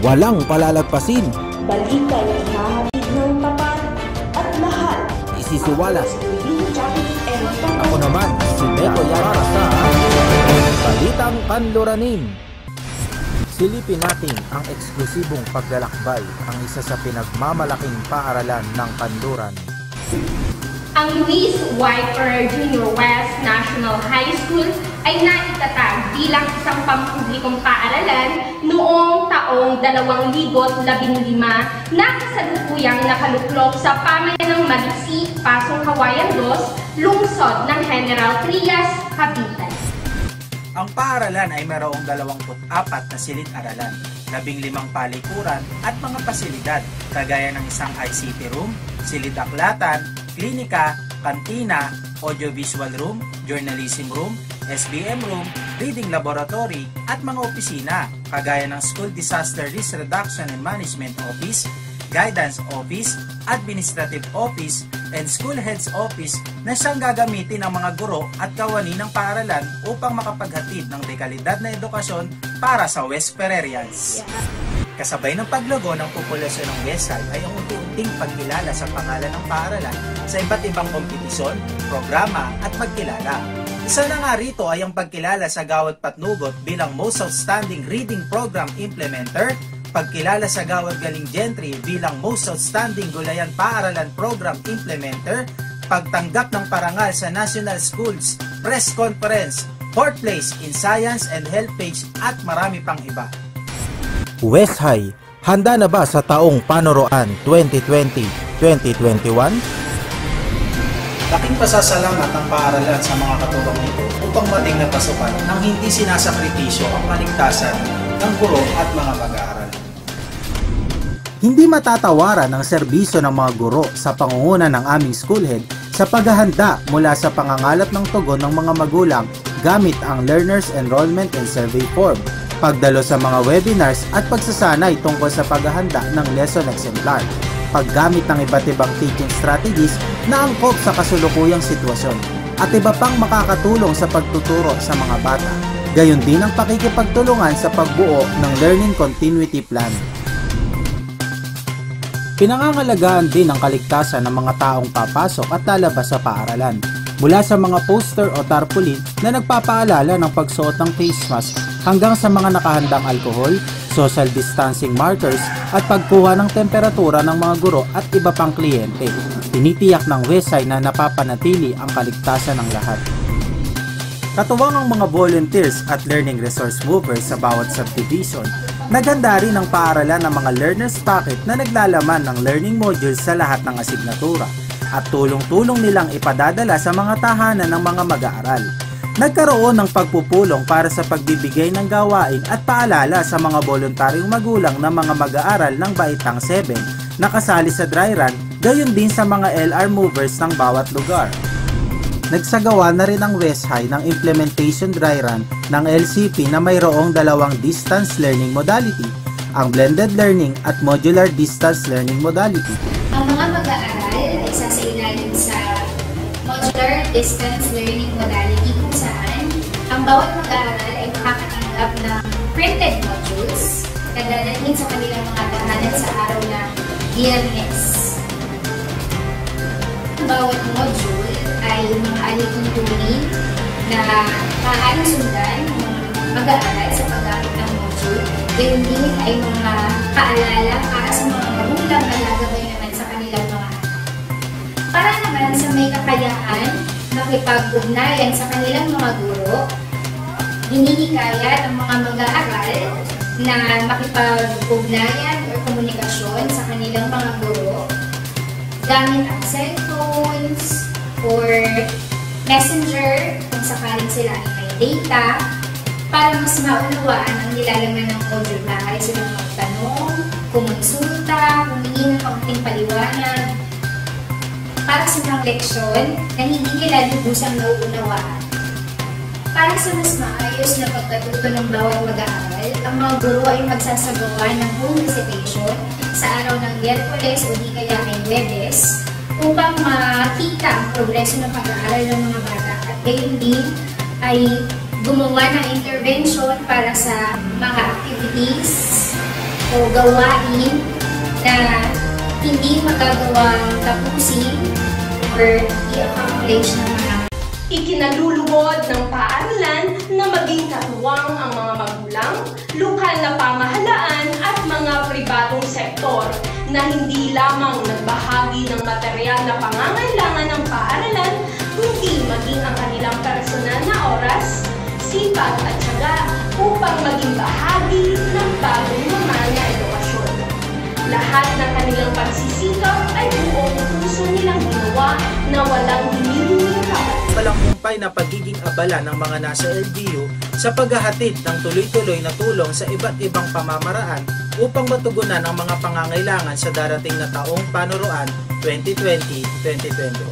walang palalagpasin. Balikay ihahatid ng tapat at lahat Isisiwalas. Ako naman, si Beto Yara sa Balitang Kanluranin. Silipin natin ang eksklusibong paglalakbay, ang isa sa pinagmamalaking paaralan ng Kanluran. Ang Luis Y. Ferrer Jr. West National High School ay naitatag bilang isang pampublikong paaralan noong taong 2015 na kasalukuyang nakaluklok sa pamayanang Malisik, Pasong Kawayan 2, lungsod ng General Trias, Cavite. Ang paaralan ay mayroong 24 na silid-aralan, 15 palikuran at mga pasilidad kagaya ng isang ICT room, silid-aklatan, klinika, kantina, audiovisual room, journalism room, SBM room, reading laboratory at mga opisina kagaya ng School Disaster Risk Reduction and Management Office, Guidance Office, Administrative Office, and School Heads Office na siyang gagamitin ng mga guro at kawani ng paaralan upang makapaghatid ng dekalidad na edukasyon para sa West Ferrerians. Kasabay ng paglago ng populasyon ng Westside ay ang unti-unting pagkilala sa pangalan ng paaralan sa iba't ibang kompetisyon, programa at magkilala. Isa na nga rito ay ang pagkilala sa Gawad Patnugot bilang Most Outstanding Reading Program Implementer, pagkilala sa Gawad Galing Gentry bilang Most Outstanding Gulayan Paaralan Program Implementer, pagtanggap ng parangal sa National Schools Press Conference, 4th place in Science and Health Page at marami pang iba. West High, handa na ba sa taong panuruan 2020-2021? Laking pasasalamat ng paaralan sa mga katulong nito upang mating napasukan nang hindi sinasakripisyo ang kaligtasan ng guro at mga mag-aaral. Hindi matatawaran ang serbisyo ng mga guro sa pangunguna ng aming schoolhead sa paghahanda mula sa pangangalat ng tugon ng mga magulang gamit ang Learners Enrollment and Survey Form, pagdalo sa mga webinars at pagsasanay tungkol sa paghahanda ng lesson exemplar, paggamit ng iba't ibang teaching strategies na angkop sa kasulukuyang sitwasyon, at iba pang makakatulong sa pagtuturo sa mga bata. Gayon din ang pakikipagtulungan sa pagbuo ng Learning Continuity Plan. Pinangangalagaan din ang kaligtasan ng mga taong papasok at lalabas sa paaralan, mula sa mga poster o tarpaulin na nagpapaalala ng pagsuot ng face mask hanggang sa mga nakahandang alkohol, social distancing markers at pagkuha ng temperatura ng mga guro at iba pang kliyente. Tinitiyak ng Westside na napapanatili ang kaligtasan ng lahat. Katuwang ang mga volunteers at learning resource movers sa bawat subdivision, naghanda rin ang paaralan ng mga learners packet na naglalaman ng learning modules sa lahat ng asignatura at tulong-tulong nilang ipadadala sa mga tahanan ng mga mag-aaral. Nagkaroon ng pagpupulong para sa pagbibigay ng gawain at paalala sa mga voluntaryong magulang ng mga mag-aaral ng Baitang 7 na kasali sa dry run, gayon din sa mga LR movers ng bawat lugar. Nagsagawa na rin ang West High ng implementation dry run ng LCP na mayroong dalawang distance learning modality, ang blended learning at modular distance learning modality. Ang mga mag-aaral ay sasailalim sa modular distance learning modality kung saan ang bawat mag-aaral ay makakatanggap ng printed modules na dadalhin sa kanilang mga tahanan sa araw ng Biyernes. Ang bawat module ay mga alituntunin na maaaring sundan ng mag-aaral sa paggamit ng module. Gayon din ay mga paalala para sa mga magulang na gagawin naman sa kanilang mga anak. Para naman sa may kakayahan, makipag-ugnayan sa kanilang mga guro, hinihikayat ang mga mag-aaral na makipag-ugnayan o komunikasyon sa kanilang mga guro gamit ang cellphones or messenger kung sakaling sila ay may data para mas maunawaan ang nilalaman ng module. Maaari silang magtanong, kumonsulta, humingi ng kaunting paliwanag para sa mga leksyon na hindi nila lubusang nauunawaan. Para sa mas maayos na pagkatuto ng bawat mag-aaral, ang mga guro ay magsasagawa ng home recitation sa araw ng Miyerkules o di kaya ay Huwebes upang makita ang progreso ng pag-aaral ng mga bata at gayon din ay gumawa ng intervention para sa mga activities o o gawain na hindi magagawang tapusin or i-accomplish ng mga Ikinaluluwod ng paaralan na maging katuwang ang mga magulang, lokal na pamahalaan at mga pribadong sektor na hindi lamang nagbahagi ng material na pangangailangan ng paaralan, kundi maging ang kanilang personal na oras, sipag at tiyaga upang maging bahagi ng bagong normal na edukasyon. Lahat ng kanilang pagsisikap ay buong puso nilang ginawa na walang hinihinging kapalit. Palangkumpay na pagiging abala ng mga nasa LGU sa paghahatid ng tuloy-tuloy na tulong sa iba't ibang pamamaraan upang matugunan ang mga pangangailangan sa darating na taong panuruan 2020-2021.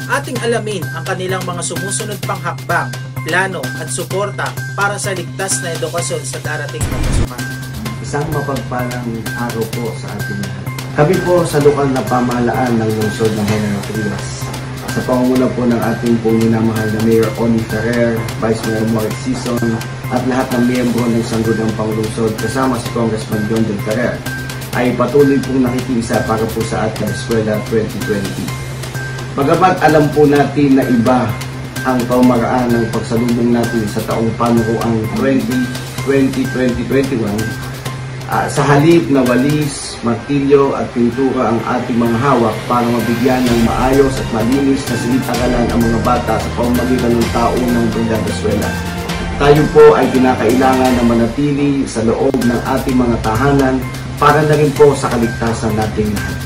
Ating alamin ang kanilang mga sumusunod pang hakbang, plano at suporta para sa ligtas na edukasyon sa darating na pasukan. Isang mapagpalang araw po sa ating lahat. Kami po sa lokal na pamahalaan ng lungsod ng General Trias. Sa pangunguna po ng ating pong minamahal na Mayor Oni Ferrer, Vice Mayor Moritz Sison, at lahat ng miyembro ng Sangguniang Panglungsod kasama si Congressman John Del Ferrer, ay patuloy pong nakikiisa para po sa ating Eskwela 2020. Bagamat alam po natin na iba ang pamamaraan ng pagsalubong natin sa taong panuruang 2020-2021, sa halip na walis, martilyo at pintura ang ating mga hawak para mabigyan ng maayos at malinis na silid-aralan ang mga bata sa pamamagitan ng taong ng Brigada Eskwela. Tayo po ay kinakailangan na manatili sa loob ng ating mga tahanan para na rin po sa kaligtasan nating lahat.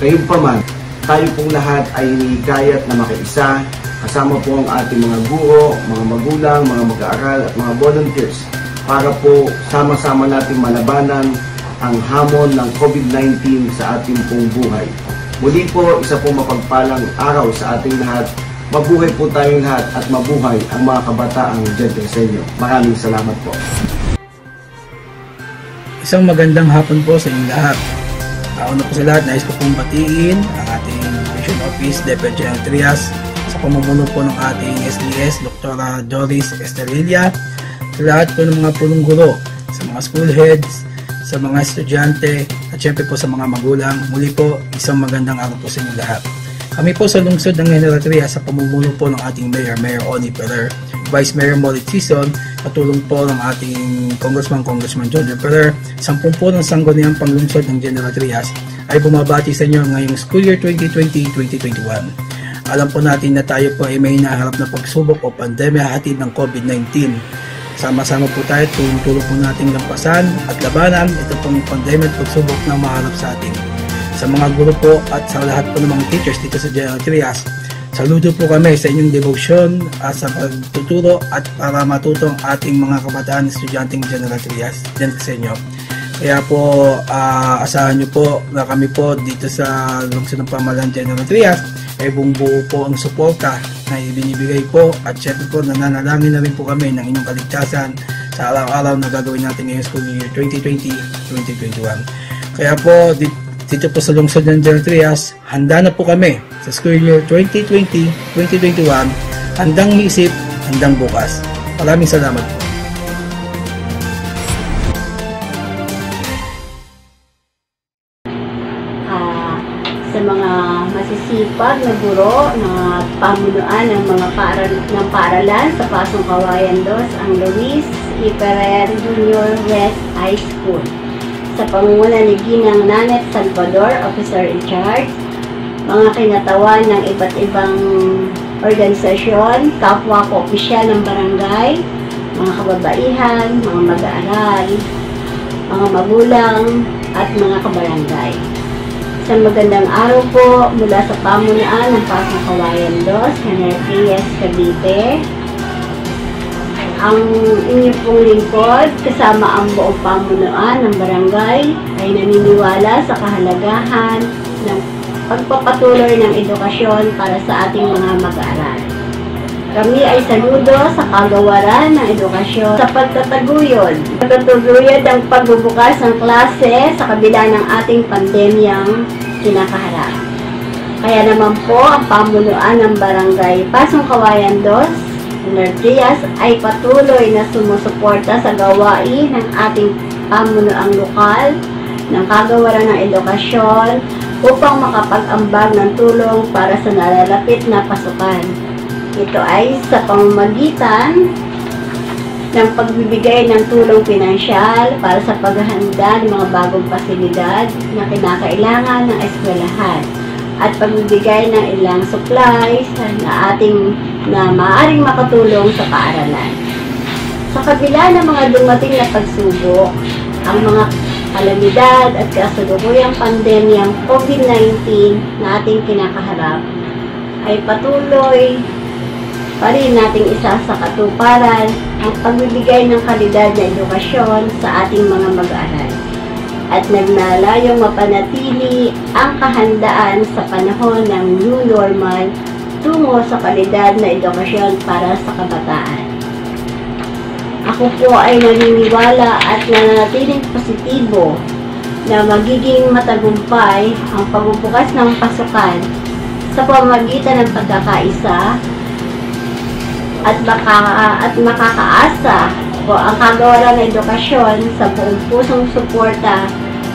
Gayunpaman, tayo pong lahat ay hinihikayat na makiisa, kasama po ang ating mga guro, mga magulang, mga mag-aaral at mga volunteers para po sama-sama nating malabanan ang hamon ng COVID-19 sa ating pong buhay. Muli po, isa po mapagpalang araw sa ating lahat. Mabuhay po tayong lahat at mabuhay ang mga kabataang Gentle sa inyo. Maraming salamat po. Isang magandang hapon po sa inyong lahat. Una po sa lahat, nais ko pong batiin ang ating Division Office, Deputy General Trias, sa pamumuno po ng ating SDS, Dr. Doris Estrella, sa lahat po ng mga punong guro, sa mga school heads, sa mga estudyante, at syempre po sa mga magulang. Muli po, isang magandang araw po sa inyong lahat. Kami po sa lungsod ng General Trias sa pamumuno po ng ating Mayor Oni Ferrer, Vice Mayor Moritz Sison, katulong po ng ating Congressman John Del Ferrer, 10 po ng Sangguniang Panglungsod ng General Trias ay bumabati sa inyo ngayong school year 2020-2021. Alam po natin na tayo po ay may hinaharap na pagsubok o pandemya hatid ng COVID-19. Sama-sama po tayo, tulong-tulong po nating lampasan at labanan ito pong pandemic at pagsubok na maharap sa atin. Sa mga guro po at sa lahat po ng mga teachers dito sa General Trias, saludo po kami sa inyong devotion at sa pagtuturo at para matuto ang ating mga kabataan at estudyanteng General Trias dyan sa inyo. Kaya po, asahan nyo po na kami po dito sa lungsod ng pamahalaan General Trias ay buong-buo po ang suporta na ibinibigay po at syempre po nananalangin na rin po kami ng inyong kaligtasan sa araw-araw na gagawin natin ngayong school year 2020-2021. Kaya po dito po sa lungsod ng General Trias, handa na po kami sa school year 2020-2021, handang miisip, handang bukas. Maraming salamat po. Sa mga masisipag na guro na pamunuan ng mga paaralan sa Pasong Kawayan 2, ang Luis E. Ferrer Jr. West High School. Sa pangunguna ni Ginang Nanet Salvador, Officer in Charge, mga kinatawan ng iba't ibang organisasyon, kapwa ko opisyal ng barangay, mga kababaihan, mga mag-aaral, mga magulang, at mga kabarangay. Isang magandang araw po mula sa pamunuan ng Pasong Kawayan 2, General Trias, Cavite. Ang inyong pong lingkod, kasama ang buong pamunuan ng barangay, ay naniniwala sa kahalagahan ng pagpapatuloy ng edukasyon para sa ating mga mag-aaral. Kami ay saludo sa kagawaran ng edukasyon sa pagtataguyod. Pagtataguyod ang pagbubukas ng klase sa kabila ng ating pandemyang kinakaharap. Kaya naman po ang pamunuan ng barangay Pasong Kawayan 2, General Trias ay patuloy na sumusuporta sa gawain ng ating pamunuang lokal ng kagawaran ng edukasyon upang makapag-ambag ng tulong para sa nalalapit na pasukan. Ito ay sa pamamagitan ng pagbibigay ng tulong pinansyal para sa paghahanda ng mga bagong pasilidad na kinakailangan ng eskwelahan at pagbibigay ng ilang supplies na maaaring makatulong sa paaralan. Sa kabila ng mga dumating na pagsubok, ang mga kalamidad at kasalukuyang pandemyang COVID-19 na ating kinakaharap ay patuloy pa rin nating isa sa katuparan ang pagbibigay ng kalidad na edukasyon sa ating mga mag-aaral at naglalayong mapanatili ang kahandaan sa panahon ng new normal tungo sa kalidad na edukasyon para sa kabataan. Ako po ay naniniwala at nananatiling positibo na magiging matagumpay ang pagbubukas ng pasukan sa pamamagitan ng pagkakaisa at makakaasa po ang kagawaran ng edukasyon sa buong pusong suporta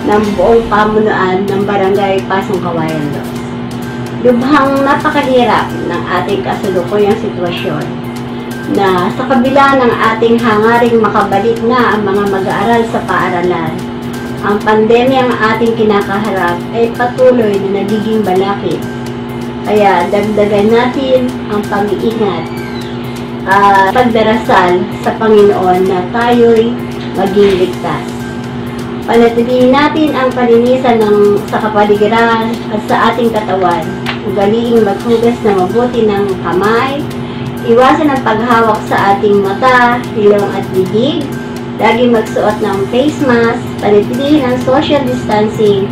ng buong pamunuan ng Barangay Pasong Kawayan 2. Lubhang napakahirap ng ating kasalukuyang sitwasyon na sa kabila ng ating hangaring makabalik na ang mga mag-aaral sa paaralan, ang pandemyang ating kinakaharap ay patuloy na nagiging balakid. Kaya dagdagan natin ang pag-iingat at pagdarasal sa Panginoon na tayo'y maging ligtas. Panatilihin natin ang palinisan sa kapaligiran at sa ating katawan. Ugaliing maghugas na mabuti ng kamay, iwasan ang paghawak sa ating mata, ilong at bibig, lagi magsuot ng face mask, panatilihin ang social distancing,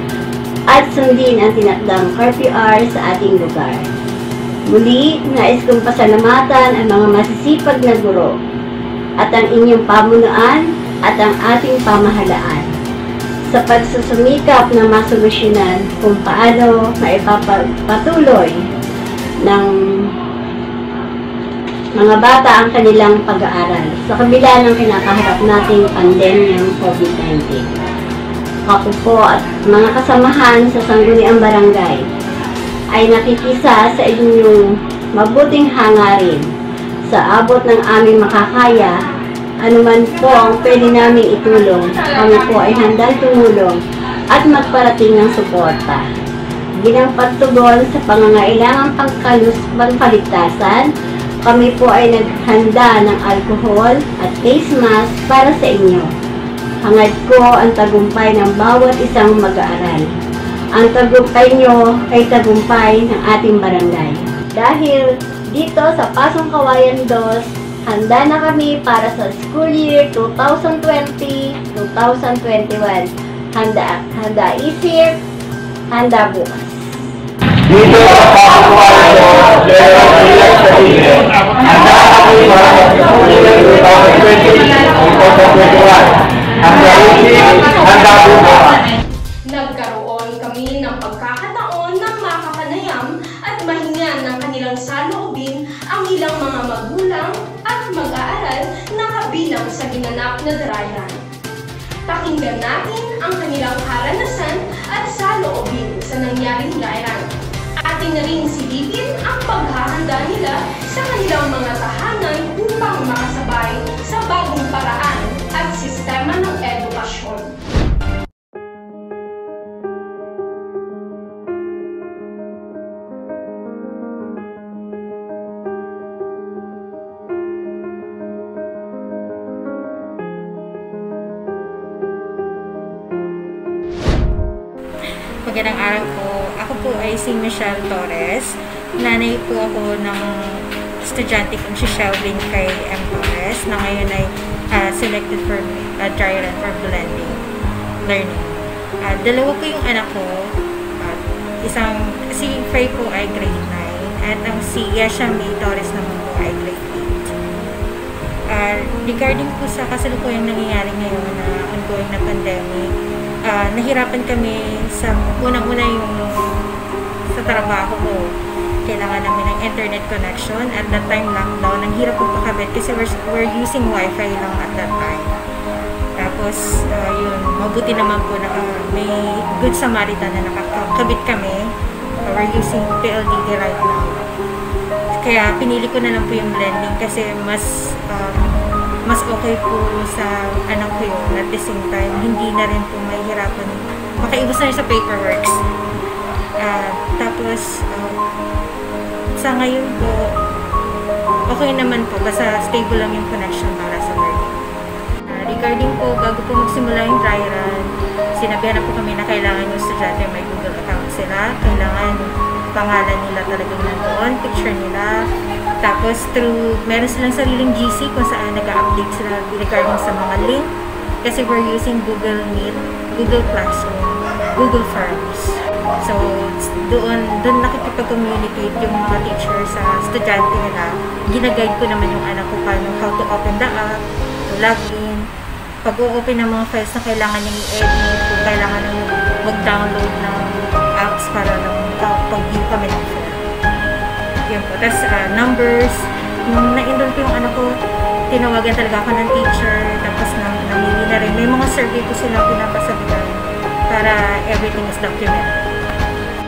at sundin ang tinakdang curfew hour sa ating lugar. Muli, nais kong pasalamatan ang mga masisipag na guro at ang inyong pamunuan at ang ating pamahalaan sa pagsusumikap na masolusyonan kung paano maipapatuloy ng mga bata ang kanilang pag-aaral sa kabila ng kinakaharap nating pandemyang COVID-19. Ako po at mga kasamahan sa Sangguniang Barangay ay nakikisa sa inyong mabuting hangarin sa abot ng aming makakaya. Anuman po ang pwede naming itulong, kami po ay handang tumulong at magparating ng suporta. Bilang pagtugon sa pangangailangang pangkaligtasan, kami po ay naghanda ng alcohol at face mask para sa inyo. Hangad ko ang tagumpay ng bawat isang mag-aaral. Ang tagumpay nyo ay tagumpay ng ating barangay. Dahil dito sa Pasong Kawayan 2, handa na kami para sa school year 2020-2021. Handa isip, handa bukas. Dito sa Pasong Kawayan 2, handa kami para sa school year 2020-2021. Handa isip, handa bukas. Nagkaroon kami ng pagkakataon ng makapanayam at mahingan ng kanilang saloobin ang ilang mga magulang at mag-aaral na kabilang sa ginanap na dry run. Pakinggan natin ang kanilang karanasan at saloobin sa nangyaring dry run. Atin na rin silipin ang paghahanda nila sa kanilang mga tahanan upang makasabay sa bagong paraan at sistema ng edukasyon. Magandang araw po. Ako po ay si Michelle Torres. Nanay po ako ng estudyante kong si Shelvin kay M. Torres na ngayon ay selected for dry run for blending learning. Dalawa po yung anak ko. Si Faye po ay grade 9 at ang si Yesha May Torres naman po ay grade 8. Regarding po sa kasalukuyang nangyayari ngayon na ongoing na pandemic, nahirapan kami sa unang-una yung sa trabaho ko. Kailangan namin ng internet connection at that time lockdown. Ang hirap po pakabit kasi we're using wifi lang at that time. Tapos, yun, mabuti naman po na may Good Samaritan na nakakabit kami. We're using PLDT right now. Kaya pinili ko na lang po yung blending kasi mas okay po sa anak ko yun. At the same time, hindi na rin po mahihirapan. Makaiwas na rin sa paperworks. Tapos, sa ngayon po, okay naman po. Basta stable lang yung connection para sa learning. Regarding po, bago po magsimula yung dry run, sinabihan na po kami na kailangan yung estudyante may Google account sila. Kailangan pangalan nila talagang nandoon, picture nila. Tapos meron silang sariling GC kung saan nag-update sila regarding sa mga link. Kasi we're using Google Meet, Google Classroom, Google Forms. So, doon nakikipag-communicate yung mga teacher sa estudyante nila. Ginaguide ko naman yung anak ko paano how to open the app, to log in. Pag-o-open ng mga files na kailangan niyang i-edit, kung kailangan niyang mag-download ng apps para lang pag-view kami ng form. Yun po. Tapos, numbers. Nung na-enroll ko yung anak ko, tinawagan talaga ako ng teacher. Tapos, namili na rin. May mga survey ko silang pinapasabihan para everything is documented.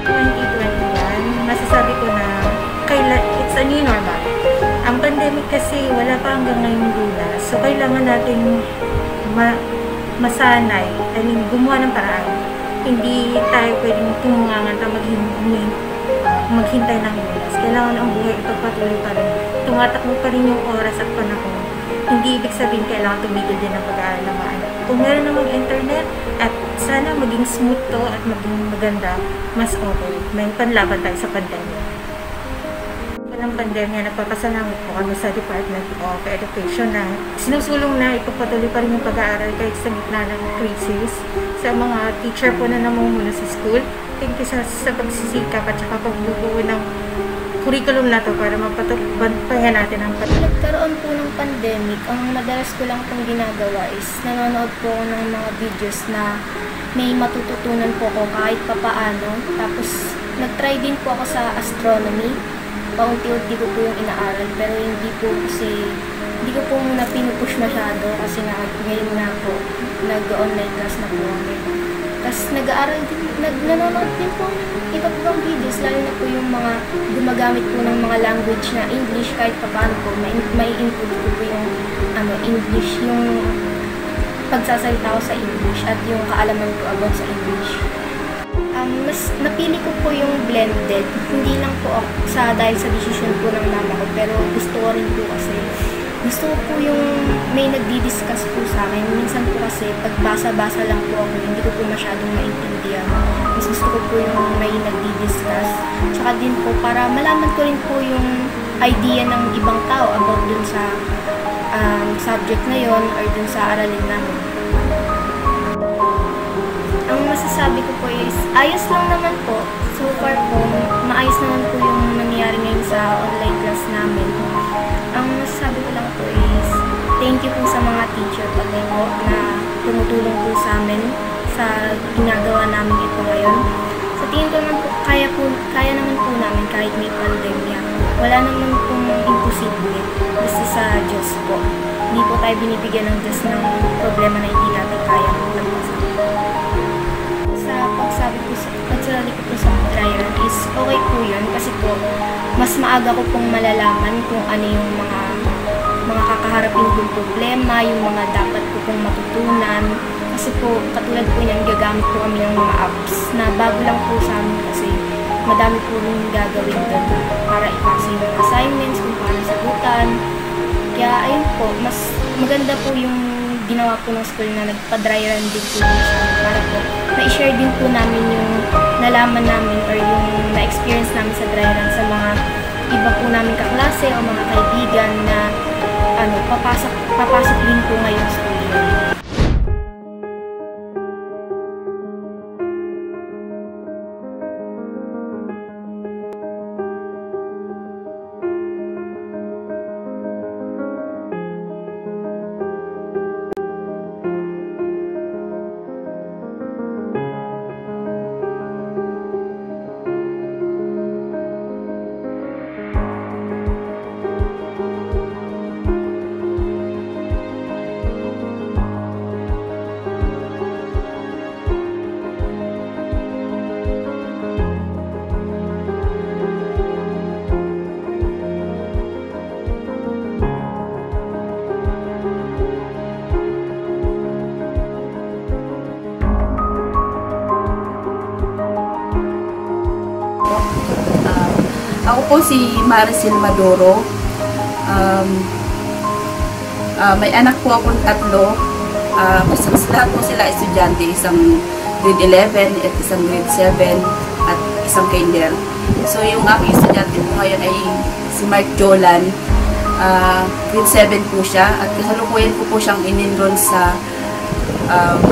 2021, masasabi ko na it's a new normal. Ang pandemic kasi wala pa hanggang ngayong lunas. So, kailangan natin masanay. Gumawa ng paraan. Hindi tayo pwedeng tumunganganta maghintay ng lunas. Kailangan ang buhay ito patuloy pa rin. Tumatakbo pa rin yung oras at panahon. Hindi ibig sabihin kailangan tumigil din ang pag-aaral ng mga anak. Kung meron namang internet at sana maging smooth to at maging maganda, mas okay. May panlaban tayo sa pandemya. Ng pandemya, nagpapasalamat po kami sa Department of Education na sinusulong na ipagpatuloy pa rin yung pag-aaral kahit sa gitna ng crisis. Sa mga teacher po na namumuno sa school, thank you sa pagsisikap at saka pagbubuo ng curriculum na to para mapatubayan natin ang pandemya. Nagkaroon po ng pandemic, ang madalas ko lang pong ginagawa is nanonood po ako ng mga videos na may matututunan po ako kahit papaano. Tapos nag-try din po ako sa astronomy. Paunti-unti ko po yung inaaral pero hindi ko po muna pinupush masyado kasi ngayon nga po nag-online class na po kami. Tapos nag-aaral din, nanonood din po iba't ibang videos, lalo na po yung mga gumagamit po ng mga language na English kahit paano po may input ko po yung English, yung pagsasalita ko sa English at yung kaalaman ko about sa English. Mas napili ko po yung blended, hindi lang po dahil sa decision po ng mama ko, pero gusto ko rin po kasi gusto ko po yung may nagdi-discuss po sa akin. Minsan po kasi pagbasa-basa lang po ako, hindi ko po masyadong maintindihan. Mas gusto ko po yung may nagdi-discuss. Tsaka din po para malaman ko rin po yung idea ng ibang tao about dun sa subject na yon or dun sa aralin namin. Ang masasabi ko po is, ayos lang naman po. So far po, maayos naman po yung nangyayari ngayon sa online class namin. Ang masasabi ko lang po is, thank you po sa mga teacher pati po na tumutulong po sa amin sa ginagawa namin ito ngayon. Sa tingin ko naman po, kaya naman po namin kahit may pandemya. Wala naman pong imposible. Basta sa Diyos po. Hindi po tayo binibigyan ng Diyos ng problema na hindi natin kaya magpasan. Pagsalali ko po sa dry run is okay po yun kasi po mas maaga ko pong malalaman kung ano yung mga kakaharapin kong problema, yung mga dapat ko pong matutunan. Kasi po, katulad po niyan, gagamit po kami ng mga apps na bago lang po sa amin kasi madami po rin gagawin doon para ipasa yung assignments, kung paano sagutan. Kaya ayun po, mas maganda po yung ginawa po ng school na nagpa-dry run din po sa amin para po na-share din po namin yung nalaman namin or yung na-experience namin sa dry run sa mga iba po namin kaklase o mga kaibigan na papasok din po ngayon sa school. Ako po si Maricel Maduro. May anak po akong 3. Lahat po sila estudyante, isang grade 11 at isang grade 7 at isang kinder. So yung aking estudyante po ngayon ay si Mark Jolan. Grade 7 po siya at kasalukuyan ko po siyang in-enroll sa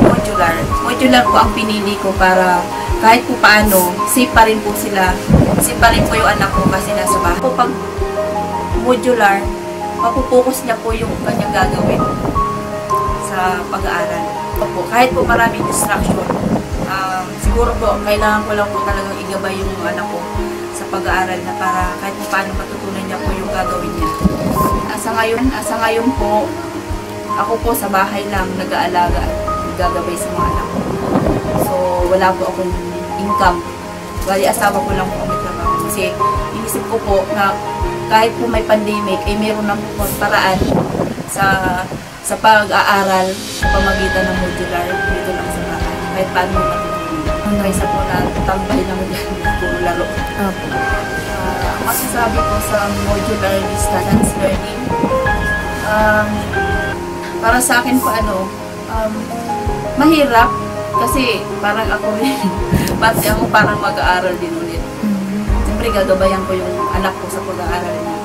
modular. Modular po ang pinili ko para kahit po paano, safe pa rin po sila. Safe pa rin po yung anak ko kasi nasa bahay. Pag modular, mapupokus niya po yung kanyang gagawin sa pag-aaral. Kahit po maraming distraction, siguro po kailangan ko lang po talagang igabay yung anak ko sa pag-aaral na para kahit po paano matutunan niya po yung gagawin niya. Sa ngayon po, ako po sa bahay lang nag-aalaga at gagabay sa mga anak ko. So wala po akong income. Bali asawa ko lang po ang trabaho. Kasi inisip ko po na kahit po may pandemic, ay meron ng paraan sa pag-aaral sa pamagitan ng modular dito lang sa bahay. Kahit paano matutunan. Ang isa po na tambay lang dyan, puro laro. Masasabi ko sa modular distance learning, para sa akin po mahirap kasi parang ako rin, pati ako parang mag-aaral din ulit. Siyempre gagabayan ko yung anak ko sa pag-aaral niya.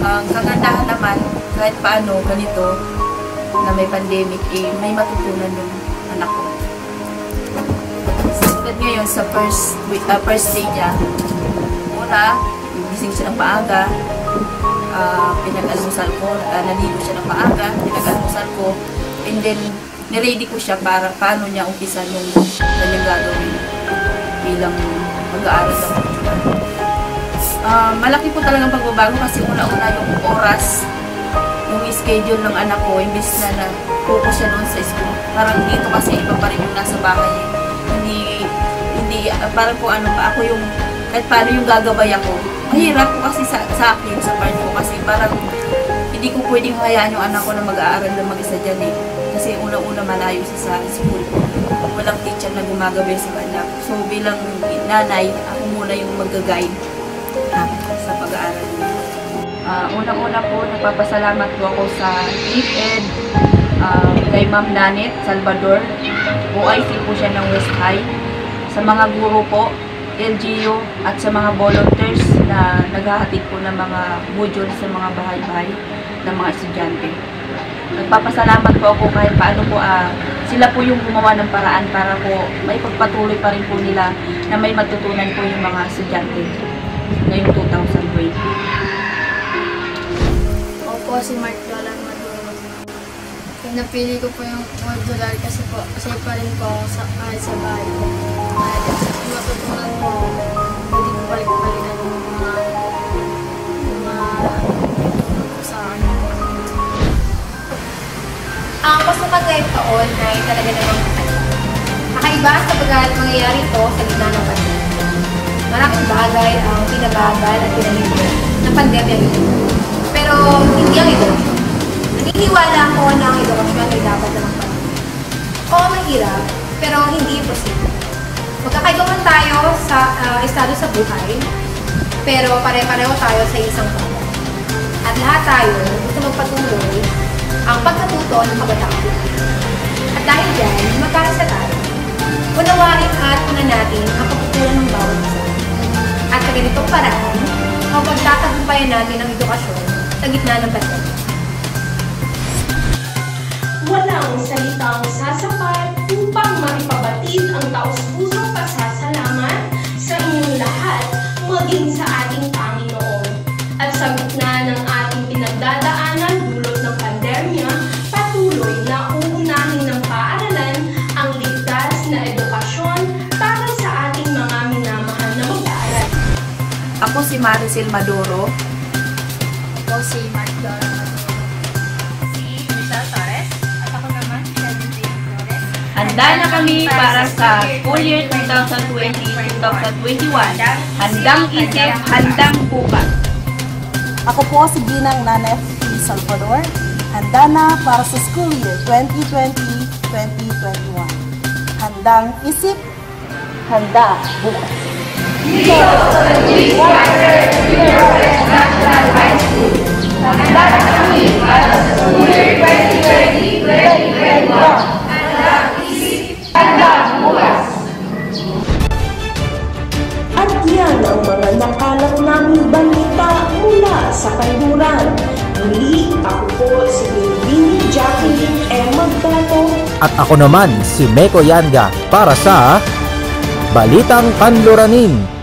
Ang kagandahan naman, kahit paano ganito, na may pandemic, may matutunan yung anak ko. So, ngayon, sa first day niya, una, gising siya ng maaga, pinag-almusal ko, naligo siya ng maaga, pinag-almusal ko, and then, niready ko siya para paano niya umpisan yung kanyang gagawin bilang mag-aaral sa modular. Malaki po talagang pagbabago kasi una-una yung oras, yung schedule ng anak ko, imbes na focus siya doon sa school. Parang dito kasi iba pa rin yung nasa bahay. Hindi parang po ako yung, kahit paano yung gagabay ako. Mahirap po kasi sa akin, sa part ko, kasi parang hindi ko pwedeng hayaan yung anak ko na mag-aaral na mag-isa dyan eh. Kasi una-una malayo siya sa school. Walang teacher na gumagabay sa kanya. So bilang nanay, ako muna yung mag-guide sa pag-aaral niya. Unang-una po, nagpapasalamat po ako sa DepEd, kay Ma'am Nanet Salvador, OIC po siya ng West High, sa mga guro po, LGU, at sa mga volunteers na naghahatid po ng mga module sa mga bahay-bahay ng mga estudyante. Nagpapasalamat po ako kahit paano po sila po yung gumawa ng paraan para po may pagpatuloy pa rin po nila na may matutunan po yung mga estudyante ngayong 2020. Opo, si Mark Jolan Maduro. Napili ko po yung modular kasi po, safe pa rin po kahit sa bahay ko. Matutunan po, hindi ko balik-balikan yung mga sa akin. Ang pasukan ngayong taon ay talaga namang kakaiba sapagkat mangyayari ito sa gitna ng pandemya. Maraming bagay ang pinabagal at pinahintay ng pandemya nito. Pero hindi ang edukasyon. Naniniwala ako na ang edukasyon ay dapat na magpatuloy. Oo, mahirap, pero hindi imposible. Magkakaibaman tayo sa estado sa buhay, pero pare-pareho tayo sa isang bagay. At lahat tayo gusto magpatuloy ang pagkatuto ng kabataan. At dahil dyan, magkakasa tayo. Unawain at unan natin ang pagkukulang ng bawat isa. At sa ganitong paraan, mapagtatagumpayan natin ang edukasyon sa gitna ng pandemya. Walang salitang sasapat upang maipabatid ang taus-pusong pasasalamat sa inyong lahat, maging sa ating Panginoon. At sa gitna ng ating pinagdadaanan dulot ng pandemya, patuloy na uunahin ng paaralan ang ligtas na edukasyon para sa ating mga minamahal na mag-aaral. Ako si Maricel Maduro. Ako si Mark Jolan Maduro. Si Michelle Torres. At ako naman, Shelby Torres. Handa na kami para sa school year 2020-2021. Handang isip, handang bukas. Ako po si Ginang Nanet Salvador. Handa na para sa school year 2020-2021. Handang isip, handa bukas. kanluran. Muli, ako po si Wilvini Jacqueline M. Magbato. At ako naman si Meko Yanga para sa Balitang Kanluranin.